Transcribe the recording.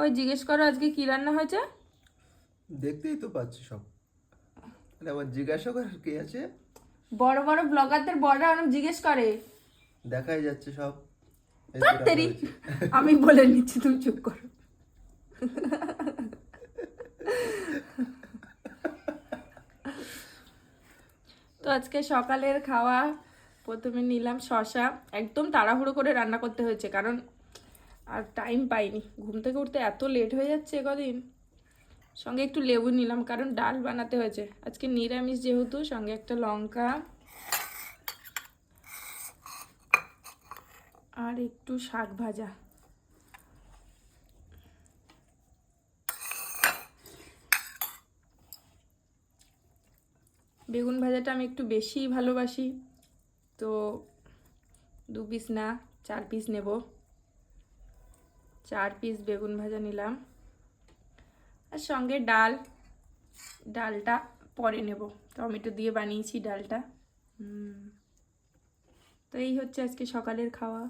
ওই জিজ্ঞেস করো আজকে কি রান্না হয়েছে। দেখতেই তো পাচ্ছি সব। আবার জিজ্ঞাসা করার কি আছে? বড় বড় ব্লগারদের বড়রা অনেক জিজ্ঞেস করে। দেখাই যাচ্ছে সব। এই তো রান্না তাড়াতাড়ি হয়েছে। আমি বলে নিচ্ছি, তুমি চুপ করো। তো আজকে সকালের খাওয়া প্রথমে নিলাম শসা। একদম তাড়াহুড়ো করে রান্না করতে হয়েছে, কারণ আর টাইম পাইনি। ঘুম থেকে উঠতে এত লেট হয়ে যাচ্ছে কদিন। সঙ্গে একটু লেবু নিলাম, কারণ ডাল বানাতে হয়েছে আজকে নিরামিষ যেহেতু। সঙ্গে একটা লঙ্কা আর একটু শাক ভাজা। বেগুন ভাজাটা আমি একটু বেশিই ভালোবাসি, তো 2 পিস না 4 পিস নেব। 4 পিস বেগুন ভাজা নিলাম। আর সঙ্গে ডালটা পরে নেব, টমেটো দিয়ে বানিয়েছি ডালটা। তো এই হচ্ছে আজকে সকালের খাওয়া।